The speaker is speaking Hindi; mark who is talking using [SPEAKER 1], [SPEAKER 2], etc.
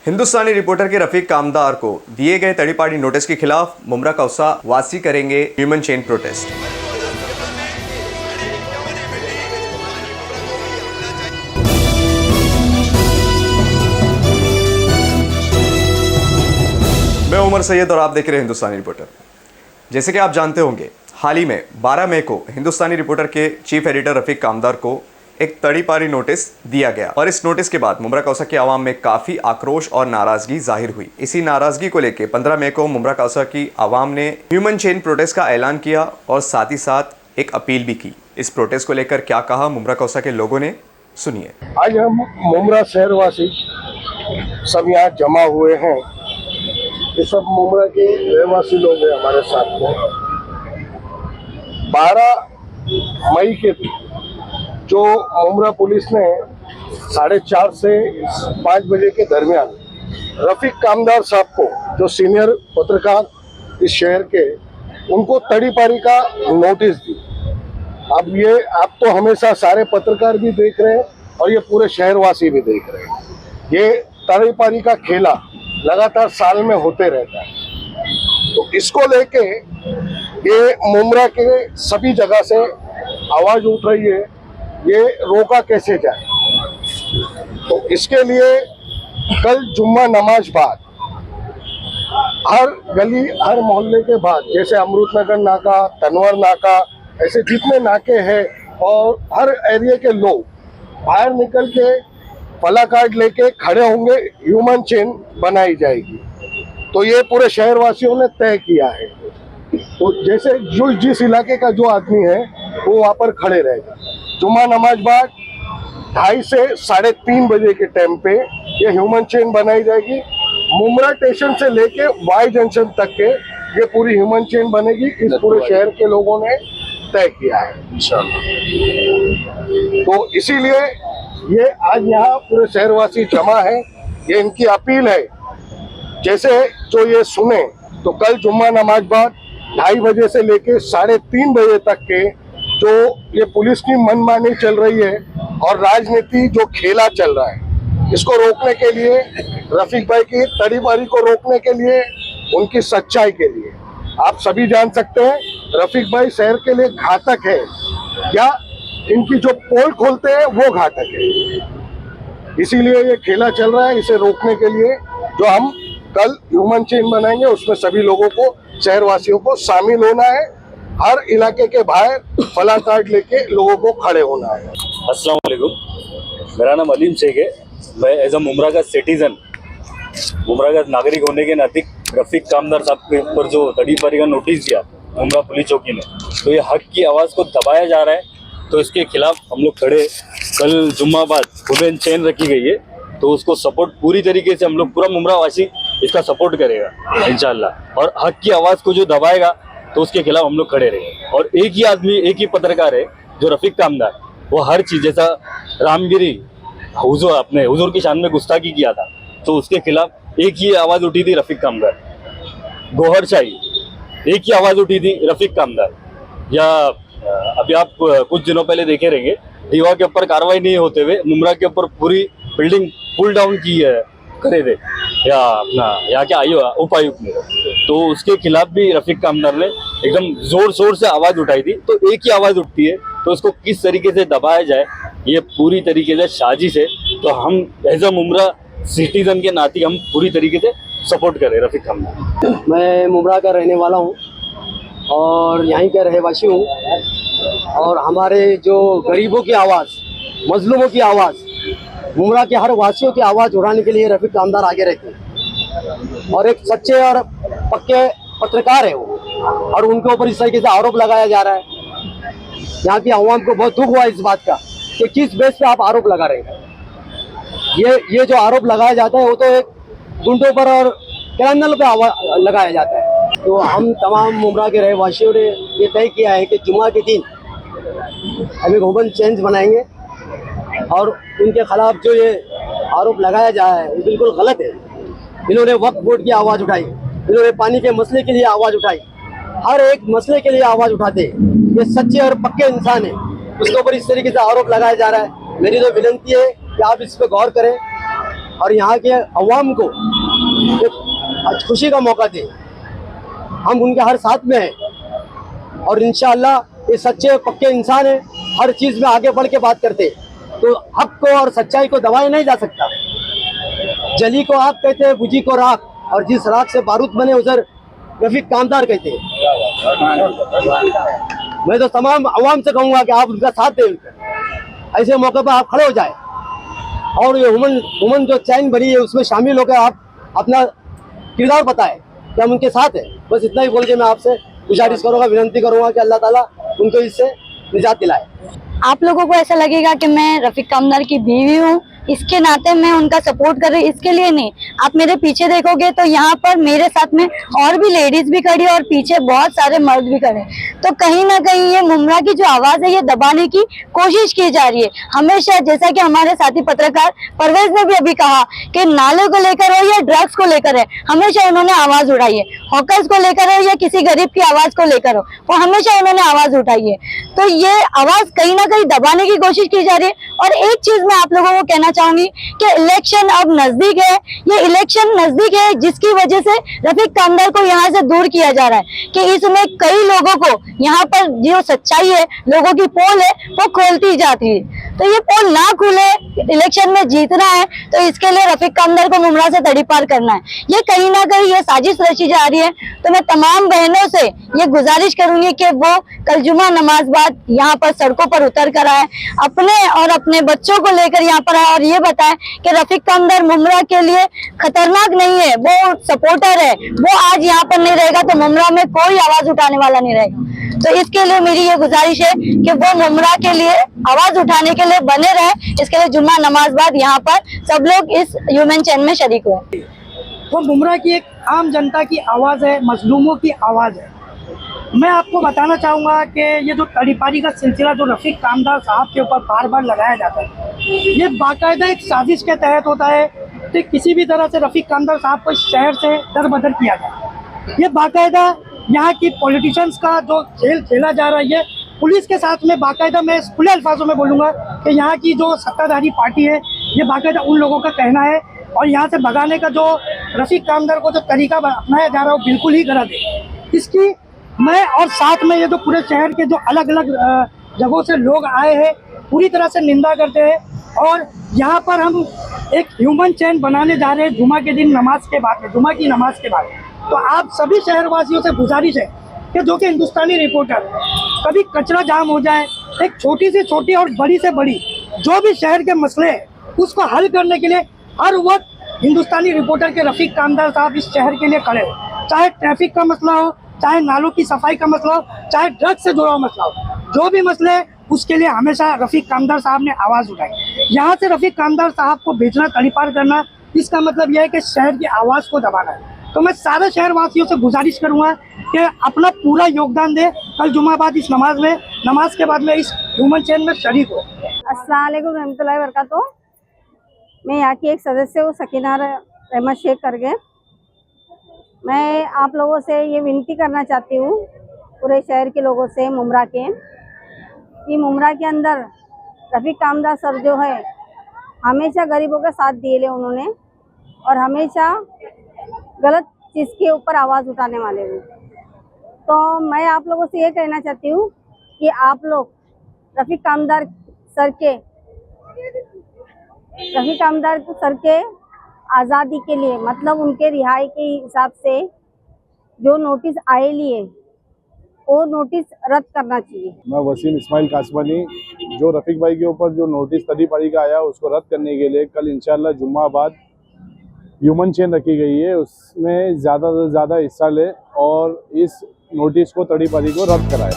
[SPEAKER 1] हिंदुस्तानी रिपोर्टर के रफीक कामदार को दिए गए तड़ीपाड़ी नोटिस के खिलाफ मुमरा कौसा वासी करेंगे ह्यूमन चेन प्रोटेस्ट। मैं उमर सैयद और आप देख रहे हैं हिंदुस्तानी रिपोर्टर। जैसे कि आप जानते होंगे, हाल ही में 12 मई को हिंदुस्तानी रिपोर्टर के चीफ एडिटर रफीक कामदार को एक तड़ीपारी नोटिस दिया गया और इस नोटिस के बाद मुमरा कौसा की आवाम में काफ़ी आक्रोश और नाराज़गी जाहिर हुई। इसी नाराज़गी को लेकर 15 मई को मुमरा कौसा की आवाम ने ह्यूमन चेन प्रोटेस्ट का ऐलान किया और साथ ही साथ एक अपील भी की। इस प्रोटेस्ट को लेकर क्या कहा मुमरा कौसा के लोगों ने, सुनिए।
[SPEAKER 2] आज हम मुमरा शहरवासी सब यहाँ जमा हुए हैं। ये सब मुमरा के रहवासी लोग हैं हमारे साथ में। 12 मई के जो मुमरा पुलिस ने 4:30 से 5 बजे के दरमियान रफीक कामदार साहब को, जो सीनियर पत्रकार इस शहर के, उनको तड़ीपारी का नोटिस दी। अब ये आप तो हमेशा सारे पत्रकार भी देख रहे हैं और ये पूरे शहरवासी भी देख रहे हैं। ये तड़ीपारी का खेला लगातार साल में होते रहता है। तो इसको लेके ये मुमरा के सभी जगह से आवाज उठ रही है, ये रोका कैसे जाए। तो इसके लिए कल जुम्मा नमाज बाद हर गली हर मोहल्ले के बाद, जैसे अमृतनगर नाका, तनवर नाका, ऐसे जितने नाके हैं, और हर एरिया के लोग बाहर निकल के फला कार्ड लेके खड़े होंगे, ह्यूमन चेन बनाई जाएगी। तो ये पूरे शहरवासियों ने तय किया है। तो जैसे जो जिस इलाके का जो आदमी है वो वहाँ पर खड़े रहेगा। जुम्मा नमाज बाद 2:30 से 3:30 बजे के टाइम पे ये ह्यूमन चेन बनाई जाएगी। मुमरा स्टेशन से लेके वाई जंक्शन तक के ये पूरी ह्यूमन चेन बनेगी। इस पूरे शहर के लोगों ने तय किया है इंशाल्लाह। तो इसीलिए ये आज यहाँ पूरे शहरवासी जमा है। ये इनकी अपील है, जैसे जो ये सुने तो कल जुम्मा नमाज बाद 2:30 बजे से लेके 3:30 बजे तक के जो ये पुलिस की मनमानी चल रही है और राजनीति जो खेला चल रहा है, इसको रोकने के लिए, रफीक भाई की तड़ीपारी को रोकने के लिए, उनकी सच्चाई के लिए, आप सभी जान सकते हैं रफीक भाई शहर के लिए घातक है या इनकी जो पोल खोलते हैं वो घातक है। इसीलिए ये खेला चल रहा है। इसे रोकने के लिए जो हम कल ह्यूमन चेन बनाएंगे, उसमें सभी लोगों को, शहरवासियों को शामिल होना है। हर इलाके के बाहर फला कार्ड लेके लोगों को खड़े होना है।
[SPEAKER 3] अस्सलाम वालेकुम, मेरा नाम अलीम शेख है। मैं एज अ मुमरा का सिटीजन, मुमरा का नागरिक होने के नाते रफीक कामदार साहब के ऊपर जो तड़ीपारी का नोटिस दिया मुमरा पुलिस चौकी ने, तो ये हक की आवाज़ को दबाया जा रहा है। तो इसके खिलाफ हम लोग खड़े। कल जुम्मा बाद ह्यूमन चेन रखी गई है, तो उसको सपोर्ट पूरी तरीके से हम लोग, पूरा मुमरा वासी इसका सपोर्ट करेगा इंशाल्लाह। और हक की आवाज़ को जो दबाएगा तो उसके खिलाफ हम लोग खड़े रहेंगे। और एक ही आदमी, एक ही पत्रकार है जो रफीक कामदार, वो हर चीज़, जैसा रामगिरी हुजूर, अपने हुजूर की शान में गुस्ताखी किया था, तो उसके खिलाफ एक ही आवाज़ उठी थी रफीक कामदार। गोहरशाही, एक ही आवाज़ उठी थी रफीक कामदार। या अभी आप कुछ दिनों पहले देखे रहेंगे, दीवा के ऊपर कार्रवाई नहीं होते हुए मुमरा के ऊपर पूरी बिल्डिंग पुल डाउन की है, करे थे या अपना यहाँ के उपायुक्त ने, तो उसके खिलाफ भी रफीक कामदार ने एकदम जोर शोर से आवाज़ उठाई थी। तो एक ही आवाज़ उठती है, तो उसको किस तरीके से दबाया जाए, ये पूरी तरीके से साजिश है। तो हम एज अ मुमरा सिटीजन के नाते हम पूरी तरीके से सपोर्ट करें रफीक कामदार।
[SPEAKER 4] मैं मुमरा का रहने वाला हूँ और यहीं का रहवासी हूँ, और हमारे जो गरीबों की आवाज़, मजलूमों की आवाज़, मुमरा के हर वासियों की आवाज़ उठाने के लिए रफीक कामदार आगे रहते हैं। और एक सच्चे और पक्के पत्रकार है वो, और उनके ऊपर इस तरीके से आरोप लगाया जा रहा है। यहाँ की आवाम को बहुत दुख हुआ इस बात का कि किस बेस पे आप आरोप लगा रहे हैं। ये जो आरोप लगाया जाता है वो तो एक गुंडों पर और क्रिमिनल पे लगाया जाता है। तो हम तमाम मुमरा के रहवासियों ने ये तय किया है कि जुम्मा के दिन हम एक ह्यूमन चेन बनाएंगे और उनके खिलाफ जो ये आरोप लगाया जा रहा है वो बिल्कुल गलत है। इन्होंने वक्फ बोर्ड की आवाज़ उठाई, इन्होंने पानी के मसले के लिए आवाज़ उठाई, हर एक मसले के लिए आवाज़ उठाते हैं। ये सच्चे और पक्के इंसान हैं, उसके ऊपर इस तरीके से आरोप लगाया जा रहा है। मेरी तो विनती है कि आप इस पर गौर करें और यहाँ के अवाम को एक खुशी का मौका दें। हम उनके हर साथ में हैं और इंशाअल्लाह ये सच्चे पक्के इंसान हैं, हर चीज़ में आगे बढ़ के बात करते हैं। तो हक को और सच्चाई को दबाया नहीं जा सकता। जली को आग कहते हैं, बुझी को राख, और जिस राख से बारूद बने उधर रफीक कामदार कहते हैं। मैं तो तमाम अवाम से कहूँगा कि आप उनका साथ दें, ऐसे मौके पर आप खड़े हो जाए और ये वुमन जो चैन बनी है उसमें शामिल होकर आप अपना किरदार बताएं कि हम उनके साथ हैं। बस इतना ही बोल के मैं आपसे गुजारिश करूँगा, विनती करूँगा कि अल्लाह ताला उनको इससे निजात दिलाए।
[SPEAKER 5] आप लोगों को ऐसा लगेगा कि मैं रफीक कामदार की बीवी हूँ, इसके नाते मैं उनका सपोर्ट कर रही, इसके लिए नहीं। आप मेरे पीछे देखोगे तो यहाँ पर मेरे साथ में और भी लेडीज भी खड़ी है और पीछे बहुत सारे मर्द भी खड़े हैं। तो कहीं ना कहीं ये मुमरा की जो आवाज है ये दबाने की कोशिश की जा रही है। हमेशा जैसा कि हमारे साथी पत्रकार परवेज ने भी अभी कहा कि नाले को लेकर हो या ड्रग्स को लेकर है, हमेशा उन्होंने आवाज उठाई है। हॉकर्स को लेकर हो या किसी गरीब की आवाज को लेकर हो, वो हमेशा उन्होंने आवाज उठाई है। तो ये आवाज कहीं ना कहीं दबाने की कोशिश की जा रही है। और एक चीज मैं आप लोगों को कहना चाहूंगी कि इलेक्शन अब नजदीक है, ये इलेक्शन नजदीक है जिसकी वजह से रफीक कामदार को यहाँ से दूर किया जा रहा है कि इसमें कई लोगों को यहाँ पर जो सच्चाई है, लोगों की पोल है, वो खोलती जाती है। तो ये पोल ना खुले, इलेक्शन में जीतना है तो इसके लिए रफीक कामदार को मुमरा से तड़ी पार करना है। ये कहीं ना कहीं ये साजिश रची जा रही है। तो मैं तमाम बहनों से ये गुजारिश करूंगी कि वो कल जुमा नमाज बाद यहाँ पर सड़कों पर उतर कर आए, अपने और अपने बच्चों को लेकर यहाँ पर आए और ये बताएं कि रफीक कामदार मुमरा के लिए खतरनाक नहीं है, वो सपोर्टर है। वो आज यहाँ पर नहीं रहेगा तो मुमरा में कोई आवाज उठाने वाला नहीं रहेगा। तो इसके लिए मेरी ये गुजारिश है कि वो मुमरा के लिए आवाज उठाने के लिए बने रहे। इसके लिए जुम्मा नमाज बाद यहाँ पर सब लोग इस ह्यूमन चैन में शरीक हुए।
[SPEAKER 6] वो मुमरा की एक आम जनता की आवाज़ है, मजलूमों की आवाज़ है। मैं आपको बताना चाहूँगा कि ये जो तड़ीपारी का सिलसिला जो रफीक कामदार साहब के ऊपर बार बार लगाया जाता है, ये बाकायदा एक साजिश के तहत होता है कि किसी भी तरह से रफीक कामदार साहब को इस शहर से दरबदर किया जाए। ये बाकायदा यहाँ की पॉलिटिशियंस का जो खेल खेला जा रहा है, ये पुलिस के साथ में बाकायदा, मैं खुले अल्फाजों में बोलूँगा कि यहाँ की जो सत्ताधारी पार्टी है ये बाकायदा उन लोगों का कहना है। और यहाँ से भगाने का जो रफीक कामदार को जो तरीका अपनाया जा रहा है वो बिल्कुल ही गलत है। इसकी मैं और साथ में ये जो पूरे शहर के जो अलग अलग जगहों से लोग आए हैं पूरी तरह से निंदा करते हैं। और यहाँ पर हम एक ह्यूमन चैन बनाने जा रहे हैं जुमा के दिन नमाज के बाद में, जुमा की नमाज के बाद। तो आप सभी शहरवासियों से गुजारिश है कि जो कि हिंदुस्तानी रिपोर्टर कभी कचरा जाम हो जाए, एक छोटी से छोटी और बड़ी से बड़ी जो भी शहर के मसले हैं उसको हल करने के लिए हर वक्त हिंदुस्तानी रिपोर्टर के रफीक कामदार साहब इस शहर के लिए खड़े हो। चाहे ट्रैफिक का मसला हो, चाहे नालों की सफाई का मसला हो, चाहे ड्रग्स से जुड़ा हुआ मसला हो, जो भी मसले हैं उसके लिए हमेशा रफीक कामदार साहब ने आवाज़ उठाई। यहाँ से रफीक कामदार साहब को भेजना, तड़ीपार करना, इसका मतलब यह है कि शहर की आवाज़ को दबाना है। तो मैं सारे शहरवासियों से गुजारिश करूँगा कि अपना पूरा योगदान दें कल जुमा बाद इस नमाज में, नमाज के बाद में इस ह्यूमन चैन में शरीक हो।
[SPEAKER 5] अस्सलाम वालेकुम रहमतुल्लाहि व बरकातहू। मैं यहाँ की एक सदस्य हूँ, सकीना रहमत शेख करके। मैं आप लोगों से ये विनती करना चाहती हूँ, पूरे शहर के लोगों से, मुमरा के, कि मुमरा के अंदर रफीक कामदार सर जो है हमेशा गरीबों का साथ दिए उन्होंने और हमेशा गलत चीज़ के ऊपर आवाज़ उठाने वाले हैं। तो मैं आप लोगों से ये कहना चाहती हूँ कि आप लोग रफीक कामदार सर के आज़ादी के लिए, मतलब उनके रिहाई के हिसाब से जो नोटिस आए लिए वो नोटिस रद्द करना चाहिए।
[SPEAKER 7] मैं वसीम इस्माइल कासमानी, जो रफीक भाई के ऊपर जो नोटिस तड़ीपारी का आया उसको रद्द करने के लिए कल इंशाल्लाह जुम्मा बाद ह्यूमन चेन रखी गई है, उसमें ज़्यादा से ज़्यादा हिस्सा ले और इस नोटिस को तड़ीपारी को रद्द कराए।